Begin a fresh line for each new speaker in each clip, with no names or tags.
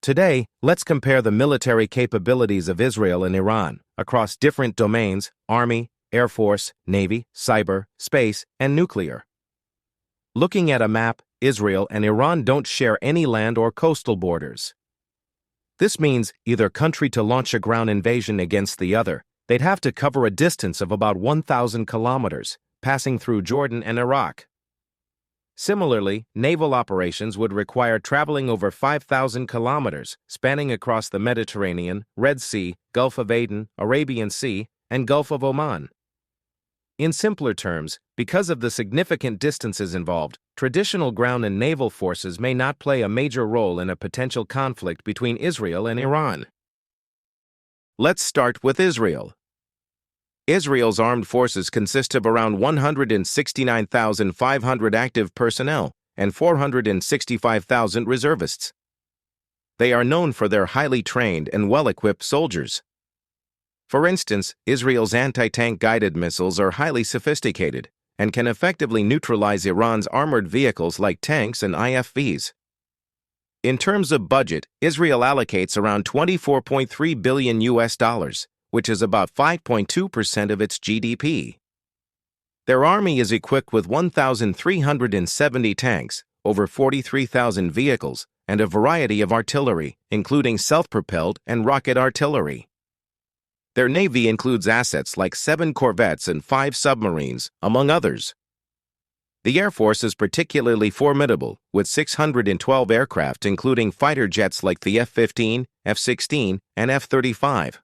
Today, let's compare the military capabilities of Israel and Iran across different domains: Army, Air Force, Navy, cyber, space, and nuclear. Looking at a map, Israel and Iran don't share any land or coastal borders. This means either country to launch a ground invasion against the other, they'd have to cover a distance of about 1,000 kilometers, passing through Jordan and Iraq. Similarly, naval operations would require traveling over 5,000 kilometers, spanning across the Mediterranean, Red Sea, Gulf of Aden, Arabian Sea, and Gulf of Oman. In simpler terms, because of the significant distances involved, traditional ground and naval forces may not play a major role in a potential conflict between Israel and Iran. Let's start with Israel. Israel's armed forces consist of around 169,500 active personnel and 465,000 reservists. They are known for their highly trained and well-equipped soldiers. For instance, Israel's anti-tank guided missiles are highly sophisticated and can effectively neutralize Iran's armored vehicles like tanks and IFVs. In terms of budget, Israel allocates around $24.3 billion, which is about 5.2% of its GDP. Their army is equipped with 1,370 tanks, over 43,000 vehicles, and a variety of artillery, including self-propelled and rocket artillery. Their navy includes assets like 7 corvettes and 5 submarines, among others. The Air Force is particularly formidable, with 612 aircraft including fighter jets like the F-15, F-16, and F-35.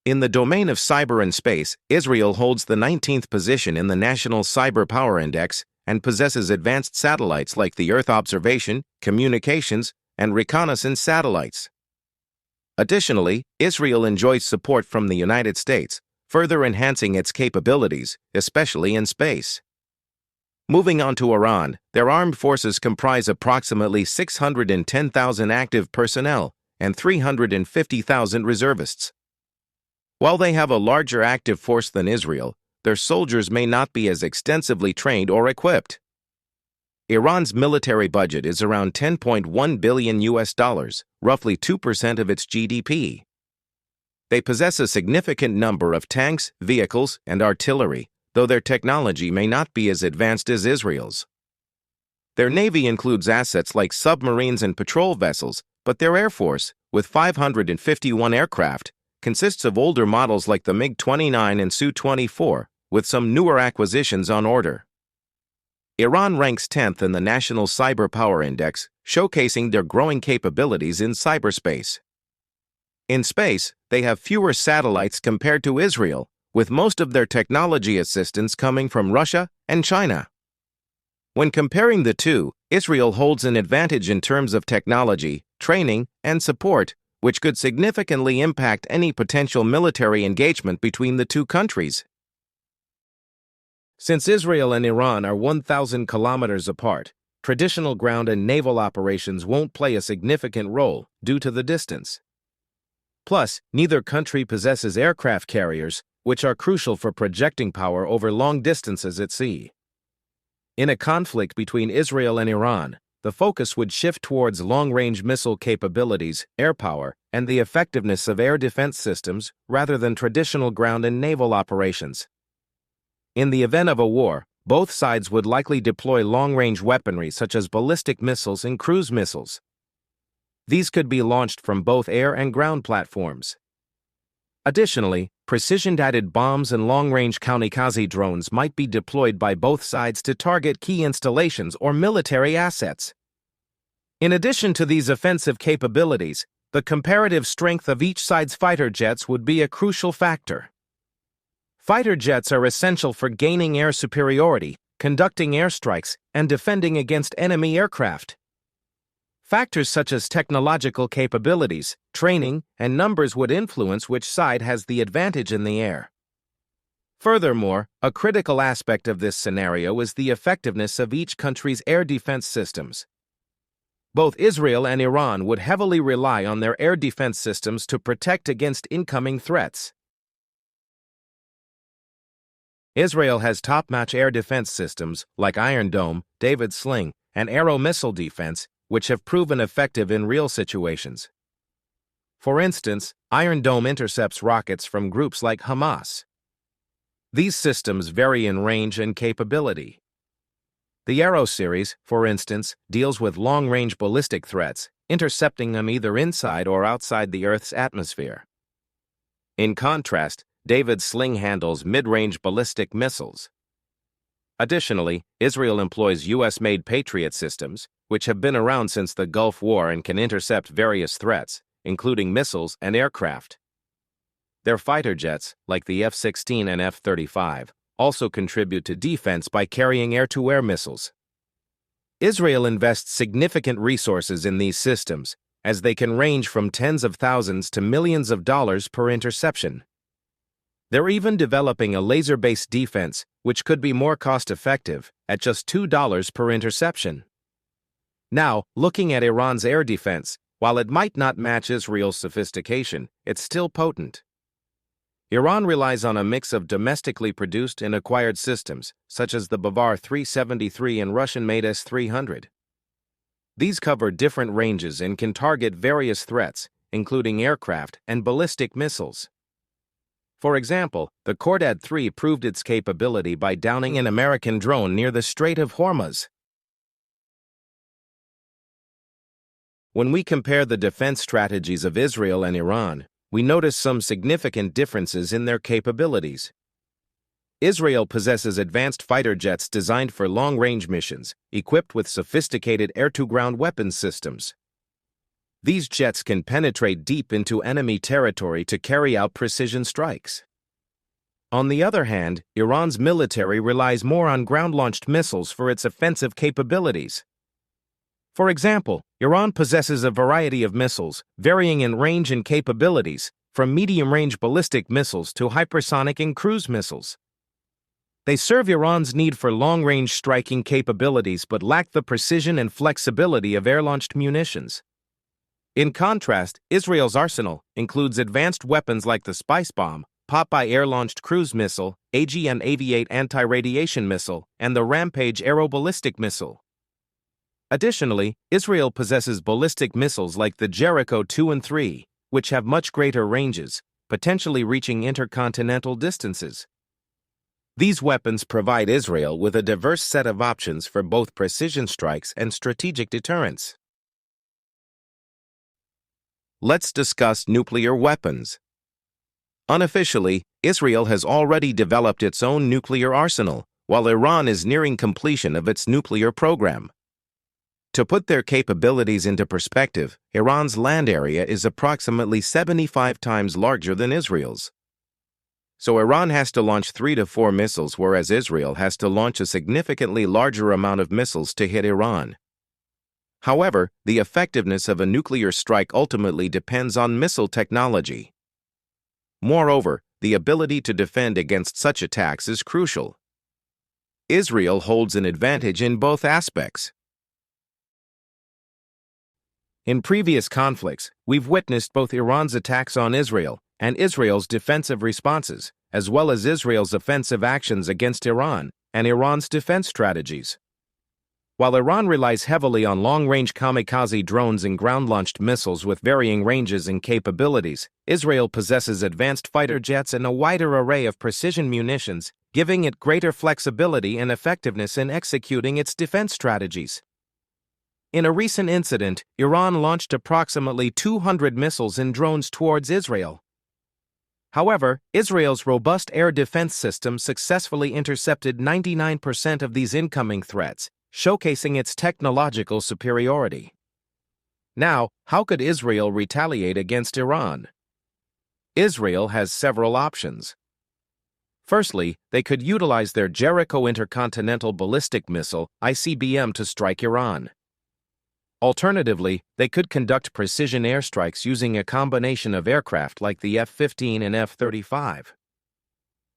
In the domain of cyber and space, Israel holds the 19th position in the National Cyber Power Index and possesses advanced satellites like the Earth observation, communications, and reconnaissance satellites. Additionally, Israel enjoys support from the United States, further enhancing its capabilities, especially in space. Moving on to Iran, their armed forces comprise approximately 610,000 active personnel and 350,000 reservists. While they have a larger active force than Israel, their soldiers may not be as extensively trained or equipped. Iran's military budget is around $10.1 billion, roughly 2% of its GDP. They possess a significant number of tanks, vehicles, and artillery, though their technology may not be as advanced as Israel's. Their navy includes assets like submarines and patrol vessels, but their air force, with 551 aircraft, consists of older models like the MiG-29 and Su-24, with some newer acquisitions on order. Iran ranks 10th in the National Cyber Power Index, showcasing their growing capabilities in cyberspace. In space, they have fewer satellites compared to Israel, with most of their technology assistance coming from Russia and China. When comparing the two, Israel holds an advantage in terms of technology, training, and support, which could significantly impact any potential military engagement between the two countries. Since Israel and Iran are 1,000 kilometers apart, traditional ground and naval operations won't play a significant role due to the distance. Plus, neither country possesses aircraft carriers, which are crucial for projecting power over long distances at sea. In a conflict between Israel and Iran, the focus would shift towards long-range missile capabilities, air power, and the effectiveness of air defense systems rather than traditional ground and naval operations. In the event of a war, both sides would likely deploy long-range weaponry such as ballistic missiles and cruise missiles. These could be launched from both air and ground platforms. Additionally, precision-guided bombs and long-range kamikaze drones might be deployed by both sides to target key installations or military assets. In addition to these offensive capabilities, the comparative strength of each side's fighter jets would be a crucial factor. Fighter jets are essential for gaining air superiority, conducting airstrikes, and defending against enemy aircraft. Factors such as technological capabilities, training, and numbers would influence which side has the advantage in the air. Furthermore, a critical aspect of this scenario is the effectiveness of each country's air defense systems. Both Israel and Iran would heavily rely on their air defense systems to protect against incoming threats. Israel has top-notch air defense systems like Iron Dome, David's Sling, and Arrow missile defense, which have proven effective in real situations. For instance, Iron Dome intercepts rockets from groups like Hamas. These systems vary in range and capability. The Arrow series, for instance, deals with long-range ballistic threats, intercepting them either inside or outside the Earth's atmosphere. In contrast, David's sling handles mid-range ballistic missiles. Additionally, Israel employs U.S.-made Patriot systems, which have been around since the Gulf War and can intercept various threats, including missiles and aircraft. Their fighter jets, like the F-16 and F-35, also contribute to defense by carrying air-to-air missiles. Israel invests significant resources in these systems, as they can range from tens of thousands to millions of dollars per interception. They're even developing a laser-based defense, which could be more cost-effective, at just $2 per interception. Now, looking at Iran's air defense, while it might not match Israel's sophistication, it's still potent. Iran relies on a mix of domestically produced and acquired systems, such as the Bavar 373 and Russian-made S-300. These cover different ranges and can target various threats, including aircraft and ballistic missiles. For example, the Khordad-3 proved its capability by downing an American drone near the Strait of Hormuz. When we compare the defense strategies of Israel and Iran, we notice some significant differences in their capabilities. Israel possesses advanced fighter jets designed for long-range missions, equipped with sophisticated air-to-ground weapons systems. These jets can penetrate deep into enemy territory to carry out precision strikes. On the other hand, Iran's military relies more on ground-launched missiles for its offensive capabilities. For example, Iran possesses a variety of missiles, varying in range and capabilities, from medium-range ballistic missiles to hypersonic and cruise missiles. They serve Iran's need for long-range striking capabilities but lack the precision and flexibility of air-launched munitions. In contrast, Israel's arsenal includes advanced weapons like the Spice Bomb, Popeye air-launched cruise missile, AGM-88 anti-radiation missile, and the Rampage aeroballistic missile. Additionally, Israel possesses ballistic missiles like the Jericho 2 and 3, which have much greater ranges, potentially reaching intercontinental distances. These weapons provide Israel with a diverse set of options for both precision strikes and strategic deterrence. Let's discuss nuclear weapons. Unofficially, Israel has already developed its own nuclear arsenal, while Iran is nearing completion of its nuclear program. To put their capabilities into perspective, Iran's land area is approximately 75 times larger than Israel's. So Iran has to launch 3 to 4 missiles, whereas Israel has to launch a significantly larger amount of missiles to hit Iran. However, the effectiveness of a nuclear strike ultimately depends on missile technology. Moreover, the ability to defend against such attacks is crucial. Israel holds an advantage in both aspects. In previous conflicts, we've witnessed both Iran's attacks on Israel and Israel's defensive responses, as well as Israel's offensive actions against Iran and Iran's defense strategies. While Iran relies heavily on long-range kamikaze drones and ground-launched missiles with varying ranges and capabilities, Israel possesses advanced fighter jets and a wider array of precision munitions, giving it greater flexibility and effectiveness in executing its defense strategies. In a recent incident, Iran launched approximately 200 missiles and drones towards Israel. However, Israel's robust air defense system successfully intercepted 99% of these incoming threats, showcasing its technological superiority. Now, how could Israel retaliate against Iran? Israel has several options. Firstly, they could utilize their Jericho intercontinental ballistic missile, ICBM, to strike Iran. Alternatively, they could conduct precision airstrikes using a combination of aircraft like the F-15 and F-35.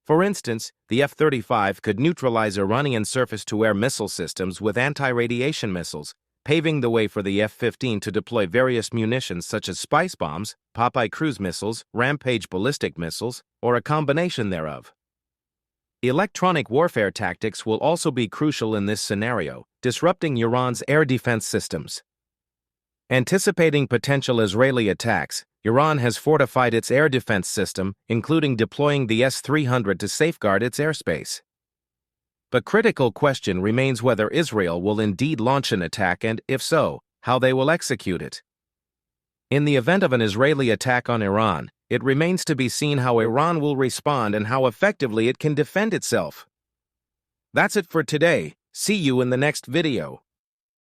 For instance, the F-35 could neutralize Iranian surface-to-air missile systems with anti-radiation missiles, paving the way for the F-15 to deploy various munitions such as Spice Bombs, Popeye cruise missiles, Rampage ballistic missiles, or a combination thereof. Electronic warfare tactics will also be crucial in this scenario, disrupting Iran's air defense systems. Anticipating potential Israeli attacks, Iran has fortified its air defense system, including deploying the S-300 to safeguard its airspace. The critical question remains whether Israel will indeed launch an attack and, if so, how they will execute it. In the event of an Israeli attack on Iran, it remains to be seen how Iran will respond and how effectively it can defend itself. That's it for today. See you in the next video.